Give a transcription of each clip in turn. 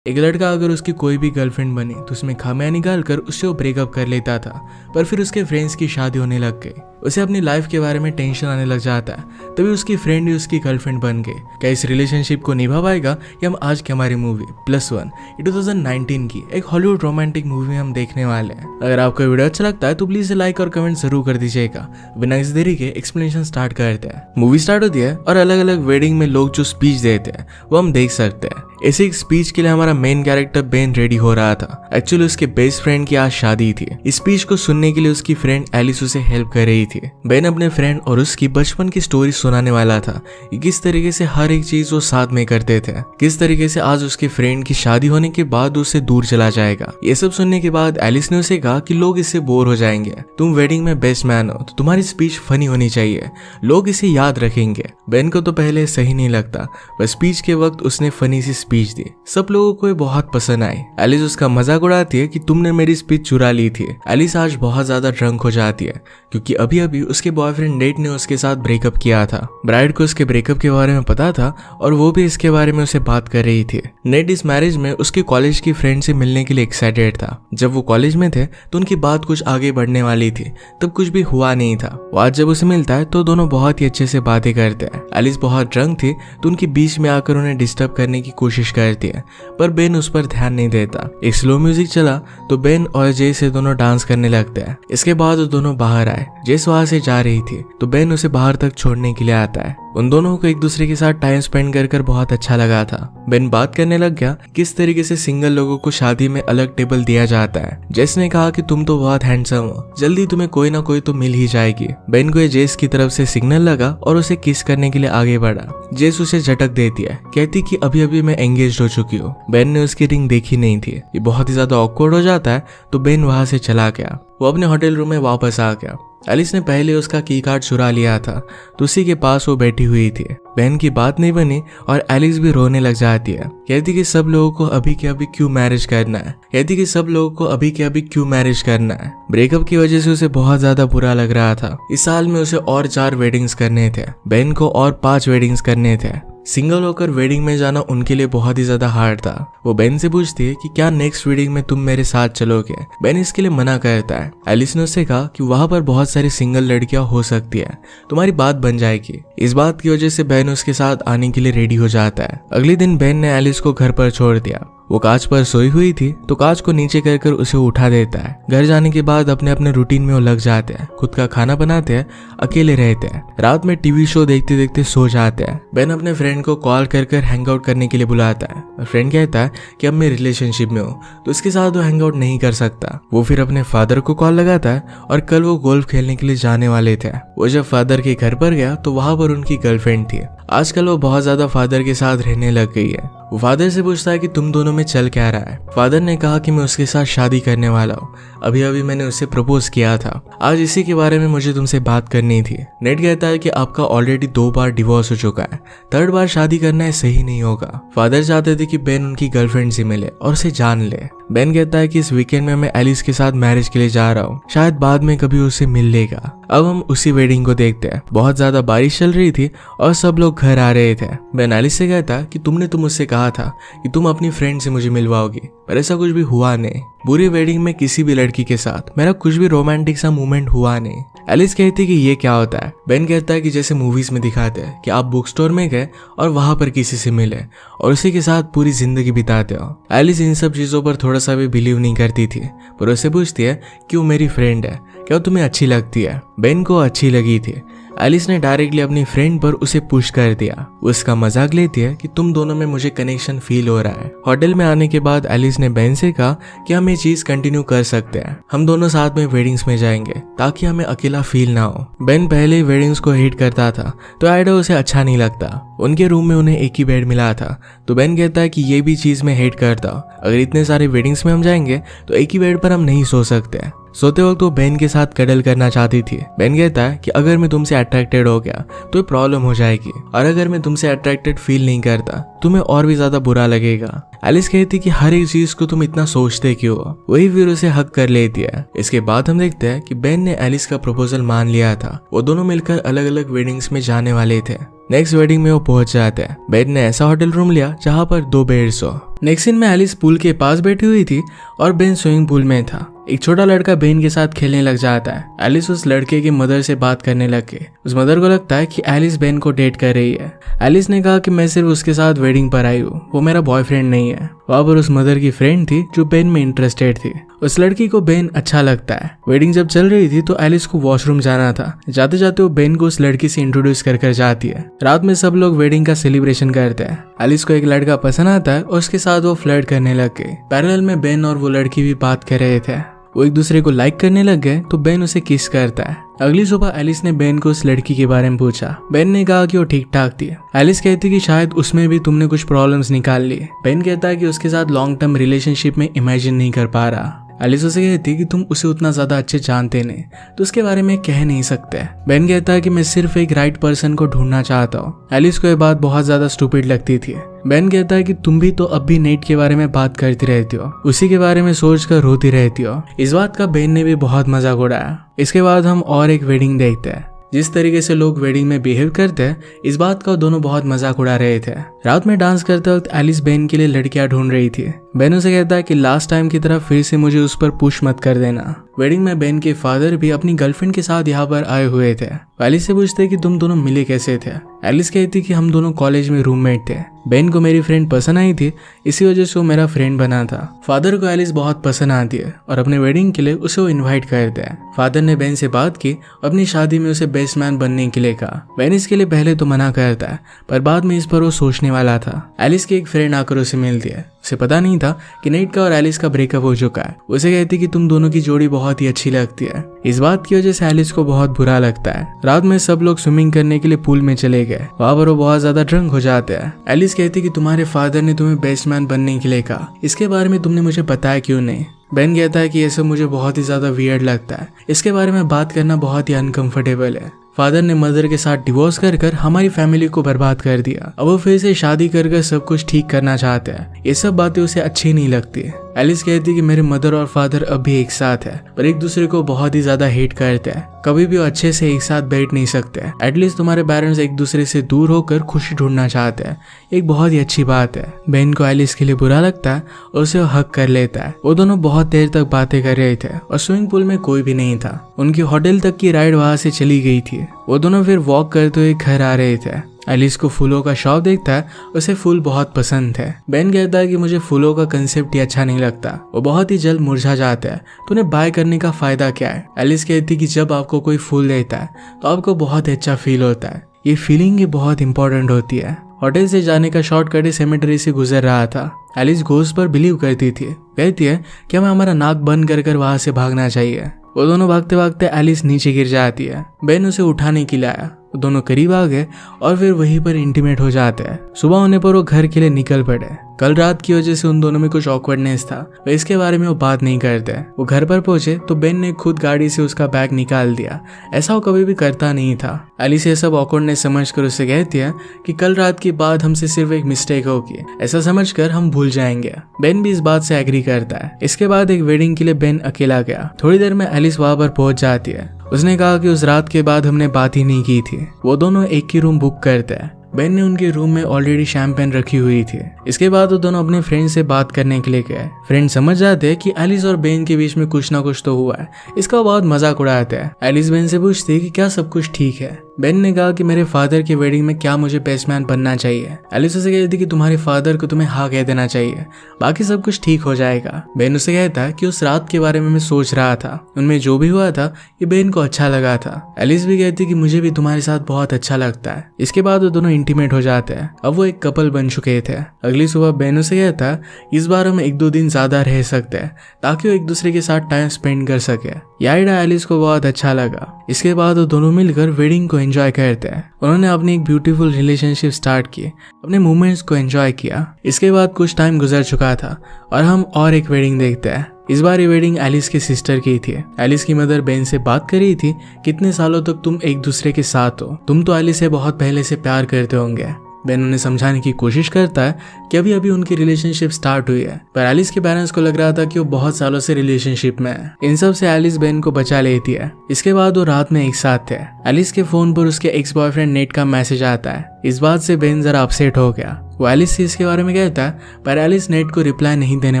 एक लड़का अगर उसकी कोई भी गर्लफ्रेंड बने तो उसमें खामियां निकाल कर उससे वो ब्रेकअप कर लेता था, पर फिर उसके फ्रेंड्स की शादी होने लग गई। उसे अपनी लाइफ के बारे में टेंशन आने लग जाता है। तभी उसकी फ्रेंड ही उसकी गर्लफ्रेंड बन गई। क्या इस रिलेशनशिप को निभा पाएगा, ये हम आज की हमारी मूवी +1 2019 की एक हॉलीवुड रोमांटिक मूवी में हम देखने वाले हैं। अगर आपको वीडियो अच्छा लगता है तो प्लीज लाइक और कमेंट जरूर कर दीजिएगा। बिना किसी देरी के एक्सप्लेनेशन स्टार्ट करते हैं। मूवी स्टार्ट होती है और अलग अलग वेडिंग में लोग जो स्पीच देते हैं वो हम देख सकते हैं। ऐसे एक स्पीच के लिए हमारा मेन कैरेक्टर बेन रेडी हो रहा था। एक्चुअली उसके बेस्ट फ्रेंड की आज शादी थी। इस स्पीच को सुनने के लिए उसकी फ्रेंड एलिस उसे हेल्प कर रही थी। बेन अपने फ्रेंड और उसकी बचपन की स्टोरी सुनाने वाला था कि किस तरीके से हर एक चीज वो साथ में करते थे, किस तरीके से आज उसके फ्रेंड की शादी होने के बाद उससे दूर चला जाएगा। ये सब सुनने के बाद एलिस ने उसे कहा कि लोग इससे बोर हो जाएंगे, तुम वेडिंग में बेस्ट मैन हो तो तुम्हारी स्पीच फनी होनी चाहिए, लोग इसे याद रखेंगे। बेन को तो पहले सही नहीं लगता, पर स्पीच के वक्त उसने फनी सी स्पीच दी। सब लोगों को ये बहुत पसंद आई। एलिस उसका मजाक उड़ाती है कि तुमने मेरी स्पीच चुरा ली थी। एलिस आज बहुत ज्यादा ड्रंक हो जाती है क्योंकि अभी अभी उसके बॉयफ्रेंड नेट ने उसके साथ ब्रेकअप किया था। ब्राइड को उसके ब्रेकअप के बारे में पता था और वो भी इसके बारे में उसे बात कर रही थी। नेट इस मैरिज में उसके कॉलेज की फ्रेंड से मिलने के लिए एक्साइटेड था। जब वो कॉलेज में थे तो उनकी बात कुछ आगे बढ़ने वाली थी, तब कुछ भी हुआ नहीं था। वो आज जब उसे मिलता है तो दोनों बहुत ही अच्छे से बातें करते हैं। एलिस बहुत ड्रंक थी तो उनके बीच में आकर उन्हें डिस्टर्ब करने की कोशिश करती है, पर बेन उस पर ध्यान नहीं देता। एक स्लो म्यूजिक चला तो बेन और जे से दोनों डांस करने लगते हैं। इसके बाद वो दोनों बाहर आए। जेस वहां से जा रही थी तो बेन उसे बाहर तक छोड़ने के लिए आता है। उन दोनों को एक दूसरे के साथ टाइम स्पेंड कर बहुत अच्छा लगा था। बेन बात करने लग गया किस तरीके से सिंगल लोगों को शादी में अलग टेबल दिया जाता है। जेस ने कहा कि तुम तो बहुत हैंडसम हो, जल्दी तुम्हें कोई ना कोई तो मिल ही जाएगी। बेन को ये जेस की तरफ से सिग्नल लगा और उसे किस करने के लिए आगे बढ़ा। जेस उसे झटक देती है, कहती कि अभी अभी मैं एंगेज हो चुकी हूँ। बेन ने उसकी रिंग देखी नहीं थी। ये बहुत ही ज्यादा ऑकवर्ड हो जाता है तो बेन वहां से चला गया। वो अपने होटल रूम में वापस आ गया। एलिस ने पहले उसका की कार्ड चुरा लिया था तो उसी के पास वो बैठी हुई थी। बेन की बात नहीं बनी और एलिस भी रोने लग जाती है। कहती कि सब लोगों को अभी के अभी क्यों मैरिज करना है, कहती कि सब लोगों को अभी के अभी क्यों मैरिज करना है। ब्रेकअप की वजह से उसे बहुत ज्यादा बुरा लग रहा था। इस साल में उसे और 4 वेडिंग्स करने थे, बेन को और 5 वेडिंग्स करने थे। सिंगल होकर वेडिंग में जाना उनके लिए बहुत ही ज्यादा हार्ड था। वो बेन से पूछती है कि क्या नेक्स्ट वेडिंग में तुम मेरे साथ चलोगे। बेन इसके लिए मना करता है। एलिस ने उससे कहा कि वहां पर बहुत सारी सिंगल लड़कियां हो सकती है, तुम्हारी बात बन जाएगी। इस बात की वजह से बेन उसके साथ आने के लिए रेडी हो जाता है। अगले दिन बेन ने एलिस को घर पर छोड़ दिया। वो कांच पर सोई हुई थी तो कांच को नीचे कर उसे उठा देता है। घर जाने के बाद अपने अपने रूटीन में वो लग जाते हैं, खुद का खाना बनाते हैं, अकेले रहते हैं। रात में टीवी शो देखते देखते सो जाते हैं। बेन अपने फ्रेंड को कॉल कर हैंग आउट करने के लिए बुलाता है। फ्रेंड कहता है कि अब मैं रिलेशनशिप में हूँ तो उसके साथ वो हैंग आउट नहीं कर सकता। वो फिर अपने फादर को कॉल लगाता है और कल वो गोल्फ खेलने के लिए जाने वाले थे। वो जब फादर के घर पर गया तो वहां पर उनकी गर्लफ्रेंड थी। आजकल वो बहुत ज्यादा फादर के साथ रहने लग गई है। वो फादर से पूछता है कि तुम दोनों में चल क्या रहा है। फादर ने कहा कि मैं उसके साथ शादी करने वाला हूँ, अभी अभी मैंने उससे प्रपोज किया था, आज इसी के बारे में मुझे तुमसे बात करनी थी। नेट कहता है कि आपका ऑलरेडी 2 बार डिवोर्स हो चुका है, 3rd बार शादी करना है सही नहीं होगा। फादर चाहते थे कि बेन उनकी गर्लफ्रेंड से मिले और उसे जान ले। बेन कहता है कि इस वीकेंड में मैं एलिस के साथ मैरिज के लिए जा रहा हूँ, शायद बाद में कभी उसे मिल लेगा। अब हम उसी वेडिंग को देखते हैं। बहुत ज्यादा बारिश चल रही थी और सब लोग घर आ रहे थे। बेन एलिस से कहता कि तुमने तो मुझसे कहा था कि तुम अपनी फ्रेंड से मुझे मिलवाओगी, पर ऐसा कुछ भी हुआ नहीं। बुरी वेडिंग में किसी भी लड़की के साथ मेरा कुछ भी रोमांटिक सा मूवमेंट हुआ नहीं। एलिस कहती कि ये क्या होता है। बेन कहता है कि जैसे मूवीज में दिखाते हैं कि आप बुक स्टोर में गए और वहां पर किसी से मिले और उसी के साथ पूरी जिंदगी बिताते हो। एलिस इन सब चीजों पर थोड़ा सा भी बिलीव नहीं करती थी, पर उससे पूछती है कि वो मेरी फ्रेंड है, क्या तुम्हें अच्छी लगती है। बेन को अच्छी लगी थी। एलिस ने डायरेक्टली अपनी फ्रेंड पर उसे पुश कर दिया। उसका मजाक लेती है कि तुम दोनों में मुझे कनेक्शन फील हो रहा है। होटल में आने के बाद एलिस ने बेन से कहा कि हम ये चीज कंटिन्यू कर सकते हैं, हम दोनों साथ में वेडिंग्स में जाएंगे ताकि हमें अकेला फील ना हो। बेन पहले ही वेडिंग्स को हेट करता था तो आइडिया उसे अच्छा नहीं लगता। उनके रूम में उन्हें एक ही बेड मिला था तो बेन कहता है कि ये भी चीज मैं हेट करता हूँ, अगर इतने सारे वेडिंग्स में हम जाएंगे तो एक ही बेड पर हम नहीं सो सकते। सोते वक्त वो बेन के साथ कडल करना चाहती थी। बेन कहता है कि अगर मैं तुमसे अट्रैक्टेड हो गया तो प्रॉब्लम हो जाएगी, और अगर मैं तुमसे अट्रैक्टेड फील नहीं करता तुम्हें और भी ज्यादा बुरा लगेगा। एलिस कहती कि हर एक चीज को तुम इतना सोचते क्यों हो। वही फिर उसे हक कर लेती है। इसके बाद हम देखते हैं कि बेन ने एलिस का प्रपोजल मान लिया था। वो दोनों मिलकर अलग अलग वेडिंग्स में जाने वाले थे। नेक्स्ट वेडिंग में वो पहुंच जाते हैं। बेन ने ऐसा होटल रूम लिया जहाँ पर 2 बेड्स हो। नेक्स्ट सीन में एलिस पूल के पास बैठी हुई थी और बेन स्विमिंग पूल में था। एक छोटा लड़का बेन के साथ खेलने लग जाता है। एलिस उस लड़के की मदर से बात करने लग गई। उस मदर को लगता है कि एलिस बेन को डेट कर रही है। एलिस ने कहा कि मैं सिर्फ उसके साथ वेडिंग पर आई हूँ, वो मेरा बॉयफ्रेंड नहीं है। वहाँ पर उस मदर की फ्रेंड थी जो बेन में इंटरेस्टेड थी। उस लड़की को बेन अच्छा लगता है। वेडिंग जब चल रही थी तो एलिस को वॉशरूम जाना था। जाते जाते वो बेन को उस लड़की से इंट्रोड्यूस कर जाती है। रात में सब लोग वेडिंग का सेलिब्रेशन करते हैं। एलिस को एक लड़का पसंद आता है और उसके साथ वो फ्लर्ट करने लग गई। पैरेलल में बेन और वो लड़की भी बात कर रहे थे। वो एक दूसरे को लाइक करने लग गए तो बेन उसे किस करता है। अगली सुबह एलिस ने बेन को उस लड़की के बारे में पूछा। बेन ने कहा कि वो ठीक ठाक थी। एलिस कहती कि शायद उसमें भी तुमने कुछ प्रॉब्लम्स निकाल लिए। बेन कहता है कि उसके साथ लॉन्ग टर्म रिलेशनशिप में इमेजिन नहीं कर पा रहा। एलिस उसे कहती कि तुम उसे उतना ज्यादा अच्छे जानते नहीं तो उसके बारे में कह नहीं सकते। बेन कहता है कि मैं सिर्फ एक राइट पर्सन को ढूंढना चाहता हूँ। एलिस को यह बात बहुत ज्यादा स्टूपिड लगती थी। बेन कहता है कि तुम भी तो अब भी नेट के बारे में बात करती रहती हो, उसी के बारे में सोच कर रोती रहती हो। इस बात का बेन ने भी बहुत मजाक उड़ाया। इसके बाद हम और एक वेडिंग देखते हैं। जिस तरीके से लोग वेडिंग में बिहेव करते हैं इस बात का दोनों बहुत मजाक उड़ा रहे थे। रात में डांस करते वक्त एलिस बेन के लिए लड़कियां ढूंढ रही थी। बेन उसे कहता है कि लास्ट टाइम की तरह फिर से मुझे उस पर पुश मत कर देना। वेडिंग में बेन के फादर भी अपनी गर्लफ्रेंड के साथ यहाँ पर आए हुए थे। एलिस से पूछते कि तुम दोनों मिले कैसे थे। एलिस कहती कि हम दोनों कॉलेज में रूममेट थे। बेन को मेरी फ्रेंड पसंद आई थी, इसी वजह से वो मेरा फ्रेंड बना था। फादर को एलिस बहुत पसंद आती है और अपने वेडिंग के लिए उसे वो इन्वाइट करते हैं। फादर ने बेन से बात की, अपनी शादी में उसे बेस्ट मैन बनने के लिए कहा। बेन इसके लिए पहले तो मना करता है पर बाद में इस पर वो सोचने वाला था। एलिस की एक फ्रेंड आकर उसे मिलती है। उसे पता नहीं था कि नेट का और एलिस का ब्रेकअप हो चुका है। उसे कहती कि तुम दोनों की जोड़ी बहुत ही अच्छी लगती है। इस बात की वजह से एलिस को बहुत बुरा लगता है। रात में सब लोग स्विमिंग करने के लिए पूल में चले गए। वहाँ पर वो बहुत ज्यादा ड्रंक हो जाते हैं। एलिस कहती कि तुम्हारे फादर ने तुम्हें बेस्ट मैन बनने के लिए कहा, इसके बारे में तुमने मुझे बताया क्यों नहीं। बेन कहता है कि ये सब मुझे बहुत ही ज्यादा वियर्ड लगता है, इसके बारे में बात करना बहुत ही अनकंफर्टेबल है। फादर ने मदर के साथ डिवोर्स कर हमारी फैमिली को बर्बाद कर दिया। अब वो फिर से शादी कर सब कुछ ठीक करना चाहते हैं। ये सब बातें उसे अच्छी नहीं लगती। एलिस कहती कि मेरे मदर और फादर अब भी एक साथ है पर एक दूसरे को बहुत ही ज्यादा हेट करते हैं। कभी भी वो अच्छे से एक साथ बैठ नहीं सकते। एटलीस्ट तुम्हारे पेरेंट्स एक दूसरे से दूर होकर खुशी ढूंढना चाहते हैं, एक बहुत ही अच्छी बात है। बेन को एलिस के लिए बुरा लगता है और उसे हक कर लेता है। वो दोनों बहुत देर तक बातें कर रहे थे और स्विमिंग पूल में कोई भी नहीं था। उनकी होटल तक की राइड वहां से चली गई थी। वो दोनों फिर वॉक करते हुए घर आ रहे थे। एलिस को फूलों का शॉप देखता है, उसे फूल बहुत पसंद है। बेन कहता है कि मुझे फूलों का कंसेप्ट ही अच्छा नहीं लगता, वो बहुत ही जल्द मुरझा जाता है, तो उन्हें बाय करने का फायदा क्या है। एलिस कहती है कि जब आपको कोई फूल देता है तो आपको बहुत अच्छा फील होता है, ये फीलिंग ही बहुत इंपॉर्टेंट होती है। होटल से जाने का शॉर्टकट सेमेटरी से गुजर रहा था। एलिस घोस्ट पर बिलीव करती थी, कहती है कि हमें हमारा नाक बंद कर वहां से भागना चाहिए। वो दोनों भागते भागते एलिस नीचे गिर जाती है। बेन उसे उठाने के लिए आया। वो दोनों करीब आ गए और फिर वहीं पर इंटीमेट हो जाते हैं। सुबह होने पर वो घर के लिए निकल पड़े। कल रात की वजह से उन दोनों में कुछ ऑकवर्डनेस था, वे इसके बारे में वो बात नहीं करते। वो घर पर पहुंचे तो बेन ने खुद गाड़ी से उसका बैग निकाल दिया, ऐसा वो कभी भी करता नहीं था। एलिस ये सब ऑकवर्डनेस समझकर उसे कहती है कि कल रात की बात हमसे सिर्फ एक मिस्टेक होगी, ऐसा समझकर हम भूल जाएंगे। बेन भी इस बात से एग्री करता है। इसके बाद एक वेडिंग के लिए बेन अकेला गया। थोड़ी देर में एलिस वहां पर पहुंच जाती है। उसने कहा कि उस रात के बाद हमने बात ही नहीं की थी। वो दोनों एक ही रूम बुक करते हैं। बेन ने उनके रूम में ऑलरेडी शैंपेन रखी हुई थी। इसके बाद वो दोनों अपने फ्रेंड से बात करने के लिए गए। फ्रेंड समझ जाते हैं कि एलिस और बेन के बीच में कुछ ना कुछ तो हुआ है। इसका बहुत मजाक उड़ाते हैं। एलिस बेन से पूछती है कि क्या सब कुछ ठीक है। बेन ने कहा कि मेरे फादर की वेडिंग में क्या मुझे बेस्ट मैन बनना चाहिए। एलिस उसे कहती कि तुम्हारे फादर को तुम्हें हाँ कह देना चाहिए, बाकी सब कुछ ठीक हो जाएगा। बेन उसे कहता है कि उस रात के बारे में मैं सोच रहा था, उनमें जो भी हुआ था ये बेन को अच्छा लगा था। एलिस भी कहती कि मुझे भी तुम्हारे साथ बहुत अच्छा लगता है। इसके बाद वो दोनों इंटीमेट हो जाते हैं। अब वो एक कपल बन चुके थे। अगली सुबह बेन उसे कहता है इस बार हम 1-2 दिन ज्यादा रह सकते हैं ताकि वो एक दूसरे के साथ टाइम स्पेंड कर सके। यह आइडिया एलिस को बहुत अच्छा लगा। इसके बाद वो दोनों मिलकर वेडिंग को एंजॉय करते हैं। उन्होंने अपनी एक ब्यूटीफुल रिलेशनशिप स्टार्ट की, अपने मोमेंट्स को एंजॉय किया। इसके बाद कुछ टाइम गुजर चुका था और हम और एक वेडिंग देखते हैं। इस बार ये वेडिंग एलिस की सिस्टर की थी। एलिस की मदर बेन से बात कर रही थी, कितने सालों तक तुम एक दूसरे के साथ हो, तुम तो एलिस से बहुत पहले से प्यार करते होंगे। बेन उन्हें समझाने की कोशिश करता है कि अभी अभी उनकी रिलेशनशिप स्टार्ट हुई है, पर एलिस के पेरेंट्स को लग रहा था कि वो बहुत सालों से रिलेशनशिप में है। इन सब से एलिस बेन को बचा लेती है। इसके बाद वो रात में एक साथ थे। एलिस के फोन पर उसके एक्स बॉयफ्रेंड नेट का मैसेज आता है। इस बात से बेन जरा अपसेट हो गया। वो एलिस से इसके बारे में कहता है, पर एलिस नेट को रिप्लाई नहीं देने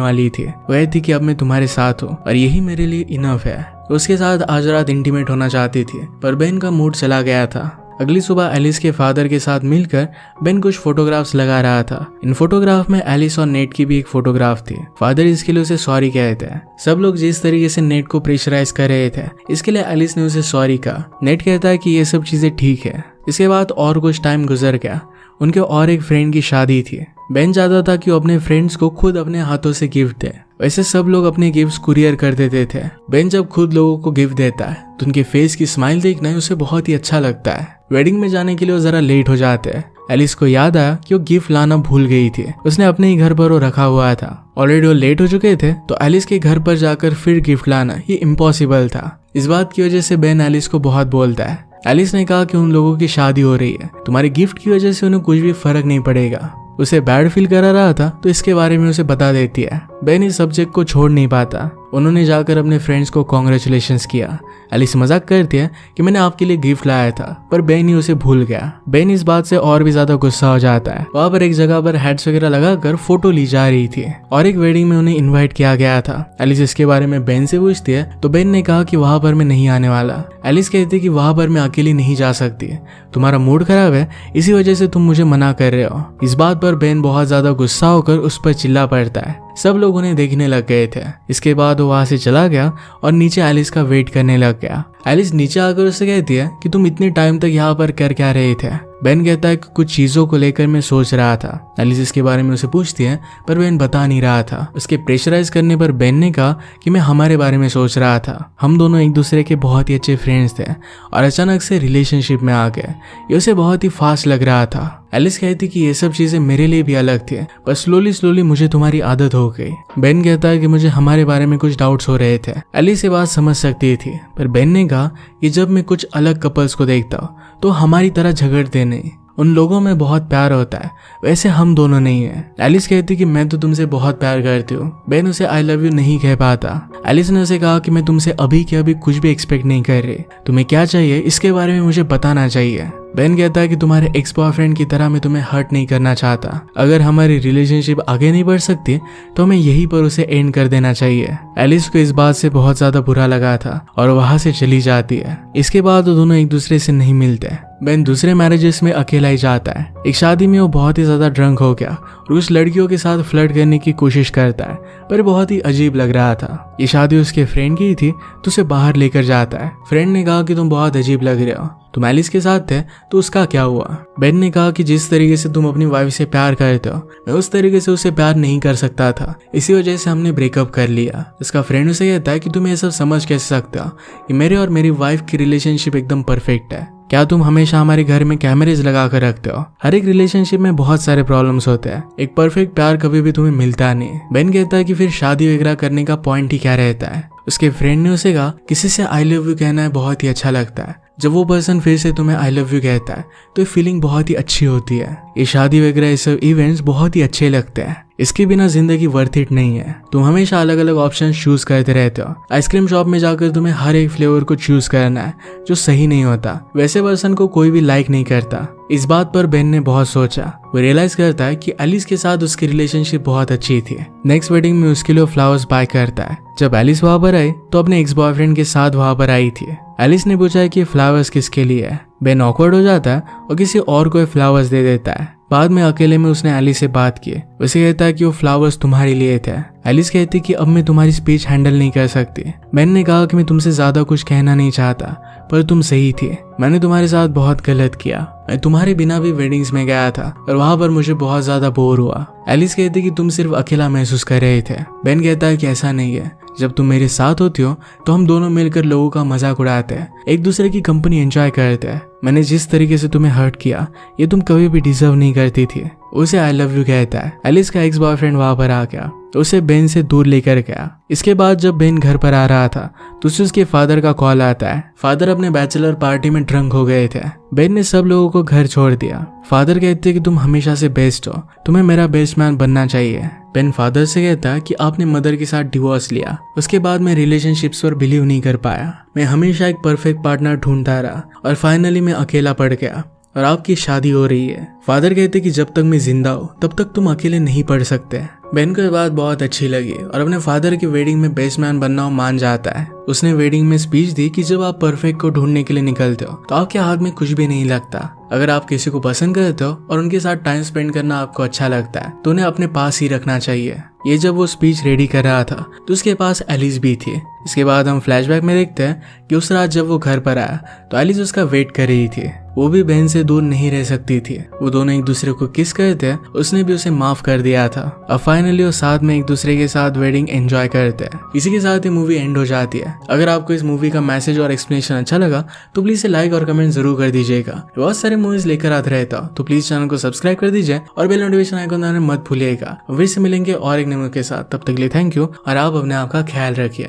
वाली थी। वह थी कि अब मैं तुम्हारे साथ हूँ और यही मेरे लिए इनफ है। उसके साथ आज रात इंटीमेट होना चाहती थी, पर बेन का मूड चला गया था। अगली सुबह एलिस के फादर के साथ मिलकर बेन कुछ फोटोग्राफ्स लगा रहा था। इन फोटोग्राफ में एलिस और नेट की भी एक फोटोग्राफ थी। फादर इसके लिए उसे सॉरी कहते हैं। सब लोग जिस तरीके से नेट को प्रेशराइज कर रहे थे, इसके लिए एलिस ने उसे सॉरी कहा। नेट कहता है कि ये सब चीजें ठीक है। इसके बाद और कुछ टाइम गुजर गया। उनके और एक फ्रेंड की शादी थी। बेन चाहता था कि वो अपने फ्रेंड्स को खुद अपने हाथों से गिफ्ट दे। वैसे सब लोग अपने गिफ्ट्स कुरियर कर देते थे। बेन जब खुद लोगों को गिफ्ट देता है तो उनके फेस की स्माइल देखना उसे बहुत ही अच्छा लगता है। वेडिंग में जाने के लिए वो जरा लेट हो जाते हैं। एलिस को याद आया कि वो गिफ्ट लाना भूल गई थी। उसने अपने ही घर पर वो रखा हुआ था। ऑलरेडी वो लेट हो चुके थे, तो एलिस के घर पर जाकर फिर गिफ्ट लाना ये इम्पॉसिबल था। इस बात की वजह से बेन एलिस को बहुत बोलता है। एलिस ने कहा कि उन लोगों की शादी हो रही है, तुम्हारे गिफ्ट की वजह से उन्हें कुछ भी फर्क नहीं पड़ेगा। उसे बैड फील करा रहा था, तो इसके बारे में उसे बता देती है। बेन इस सब्जेक्ट को छोड़ नहीं पाता। उन्होंने जाकर अपने फ्रेंड्स को कॉन्ग्रेचुलेशंस किया। एलिस मजाक करती है कि मैंने आपके लिए गिफ्ट लाया था, पर बेन ही उसे भूल गया। बेन इस बात से और भी ज्यादा गुस्सा हो जाता है। वहां पर एक जगह पर हेड्स वगैरह लगाकर फोटो ली जा रही थी और एक वेडिंग में उन्हें इन्वाइट किया गया था। एलिस इसके बारे में बेन से पूछती है, तो बेन ने कहा कि वहां पर मैं नहीं आने वाला। एलिस कहती है कि वहां पर मैं अकेली नहीं जा सकती, तुम्हारा मूड खराब है, इसी वजह से तुम मुझे मना कर रहे हो। इस बात पर बेन बहुत ज्यादा गुस्सा होकर उस पर चिल्ला पड़ता है। सब लोग उन्हें देखने लग गए थे। इसके बाद वो वहां से चला गया और नीचे एलिस का वेट करने लग गया। एलिस नीचे आकर उससे कहती है कि तुम इतने टाइम तक यहाँ पर कर क्या रहे थे। बेन कहता है कि कुछ चीजों को लेकर मैं सोच रहा था। एलिस इसके बारे में उसे पूछती है, पर बेन बता नहीं रहा था। उसके प्रेशराइज करने पर बेन ने कहा कि मैं हमारे बारे में सोच रहा था। हम दोनों एक दूसरे के बहुत ही अच्छे फ्रेंड्स थे और अचानक से रिलेशनशिप में आ गए। ये उसे बहुत ही फास्ट लग रहा था। एलिस कहती कि ये सब चीजें मेरे लिए भी अलग थी, पर स्लोली मुझे तुम्हारी आदत हो गई। बेन कहता है कि मुझे हमारे बारे में कुछ डाउट्स हो रहे थे। एलिस ये बात समझ सकती थी, पर बेन ने कहा कि जब मैं कुछ अलग कपल्स को देखता हूँ तो हमारी तरह झगड़ते नहीं, उन लोगों में बहुत प्यार होता है, वैसे हम दोनों नहीं है। एलिस कहती कि मैं तो तुमसे बहुत प्यार करती हूँ। बेन उसे आई लव यू नहीं कह पाता। एलिस ने उसे कहा कि मैं तुमसे अभी के अभी कुछ भी एक्सपेक्ट नहीं कर रही, तुम्हें क्या चाहिए इसके बारे में मुझे बताना चाहिए। बेन कहता है कि तुम्हारे एक्स बॉयफ्रेंड की तरह मैं तुम्हें हर्ट नहीं करना चाहता। अगर हमारी रिलेशनशिप आगे नहीं बढ़ सकती तो हमें यहीं पर उसे एंड कर देना चाहिए। एलिस को इस बात से बहुत ज्यादा बुरा लगा था और वहां से चली जाती है। इसके बाद वो दोनों एक दूसरे से नहीं मिलते। बेन दूसरे मैरिजेस में अकेला ही जाता है। एक शादी में वो बहुत ही ज्यादा ड्रंक हो गया और उस लड़कियों के साथ फ्लर्ट करने की कोशिश करता है, पर बहुत ही अजीब लग रहा था। ये शादी उसके फ्रेंड की थी, तो उसे बाहर लेकर जाता है। फ्रेंड ने कहा कि तुम बहुत अजीब लग रहे हो, तुम एलिस के साथ थे तो उसका क्या हुआ। बेन ने कहा कि जिस तरीके से तुम अपनी वाइफ से प्यार करते हो, मैं उस तरीके से उसे प्यार नहीं कर सकता था, इसी वजह से हमने ब्रेकअप कर लिया। उसका फ्रेंड उसे कहता है कि तुम ये सब समझ कैसे सकते हो कि मेरे और मेरी वाइफ की रिलेशनशिप एकदम परफेक्ट है। क्या तुम हमेशा हमारे घर में कैमरेज लगा कर रखते हो? हर एक रिलेशनशिप में बहुत सारे प्रॉब्लम्स होते हैं, एक परफेक्ट प्यार कभी भी तुम्हें मिलता नहीं। बेन कहता है कि फिर शादी वगैरह करने का पॉइंट ही क्या रहता है। उसके फ्रेंड ने उसे कहा किसी से आई लव यू कहना है बहुत ही अच्छा लगता है, जब वो पर्सन फिर से तुम्हें आई लव यू कहता है तो फीलिंग बहुत ही अच्छी होती है। ये शादी वगैरह ये सब इवेंट्स बहुत ही अच्छे लगते हैं, इसके बिना जिंदगी वर्थ इट नहीं है। तुम हमेशा अलग अलग ऑप्शन चूज करते रहते हो। आइसक्रीम शॉप में जाकर तुम्हें हर एक फ्लेवर को चूज करना है जो सही नहीं होता, वैसे पर्सन को कोई भी लाइक नहीं करता। इस बात पर बेन ने बहुत सोचा। वो रियलाइज करता है कि एलिस के साथ उसकी रिलेशनशिप बहुत अच्छी थी। नेक्स्ट वेडिंग में उसके लिए फ्लावर्स बाय करता है। जब एलिस वहां पर आई तो अपने एक्स बॉयफ्रेंड के साथ वहां पर आई थी। एलिस ने पूछा है कि फ्लावर्स किसके लिए है। बेन ऑकवर्ड हो जाता है और किसी और को फ्लावर्स दे देता है। बाद में अकेले में उसने एलिस से बात की। उसे कहता है कि वो फ्लावर्स तुम्हारे लिए थे। एलिस कहती कि अब मैं तुम्हारी स्पीच हैंडल नहीं कर सकती। बेन ने कहा कि मैं तुमसे ज्यादा कुछ कहना नहीं चाहता, पर तुम सही थी, मैंने तुम्हारे साथ बहुत गलत किया। मैं तुम्हारे बिना भी वेडिंग्स में गया था और वहां पर मुझे बहुत ज्यादा बोर हुआ। एलिस कहती कि तुम सिर्फ अकेला महसूस कर रहे थे। बेन कहता है कि ऐसा नहीं है, जब तुम मेरे साथ होती हो तो हम दोनों मिलकर लोगों का मजाक उड़ाते हैं, एक दूसरे की कंपनी एंजॉय करते हैं। मैंने जिस तरीके से तुम्हें हर्ट किया ये तुम कभी भी डिजर्व नहीं करती थी। उसे आई लव यू कहता है। एलिस का एक्स बॉयफ्रेंड वहां पर आ गया तो उसे बेन से दूर लेकर गया। इसके बाद जब बेन घर पर आ रहा था तो उसे उसके फादर का कॉल आता है। फादर अपने बैचलर पार्टी में ड्रंक हो गए थे। बेन ने सब लोगों को घर छोड़ दिया। फादर कहते कि तुम हमेशा से बेस्ट हो, तुम्हें मेरा बेस्ट मैन बनना चाहिए। बेन फादर से कहता कि आपने मदर के साथ डिवोर्स लिया, उसके बाद मैं रिलेशनशिप्स पर बिलीव नहीं कर पाया। मैं हमेशा एक परफेक्ट पार्टनर ढूंढता रहा और फाइनली मैं अकेला पड़ गया और आपकी शादी हो रही है। फादर कहते कि जब तक मैं जिंदा हूँ तब तक तुम अकेले नहीं पढ़ सकते। बेन को ये बात बहुत अच्छी लगी और अपने फादर की वेडिंग में बेस्ट मैन बनना मान जाता है। उसने वेडिंग में स्पीच दी कि जब आप परफेक्ट को ढूंढने के लिए निकलते हो तो आपके हाथ में कुछ भी नहीं लगता। अगर आप किसी को पसंद करते हो और उनके साथ टाइम स्पेंड करना आपको अच्छा लगता है तो उन्हें अपने पास ही रखना चाहिए। ये जब वो स्पीच रेडी कर रहा था तो उसके पास एलिस भी थी। इसके बाद हम फ्लैशबैक में देखते हैं कि उस रात जब वो घर पर आया तो एलिस उसका वेट कर रही थी। वो भी बहन से दूर नहीं रह सकती थी। वो दोनों एक दूसरे को किस करते हैं, उसने भी उसे माफ कर दिया था। अब फाइनली वो साथ में एक दूसरे के साथ वेडिंग एंजॉय करते हैं। इसी के साथ ही मूवी एंड हो जाती है। अगर आपको इस मूवी का मैसेज और एक्सप्लेनेशन अच्छा लगा तो प्लीज इसे लाइक और कमेंट जरूर कर दीजिएगा। बहुत सारे मूवीज लेकर आते रहता हूं तो प्लीज चैनल को सब्सक्राइब कर दीजिए और बेल नोटिफिकेशन आइकन दबाना मत भूलिएगा। फिर से मिलेंगे और एक नए मूवी के साथ, तब तक के लिए थैंक यू और आप अपने आप का ख्याल रखिए।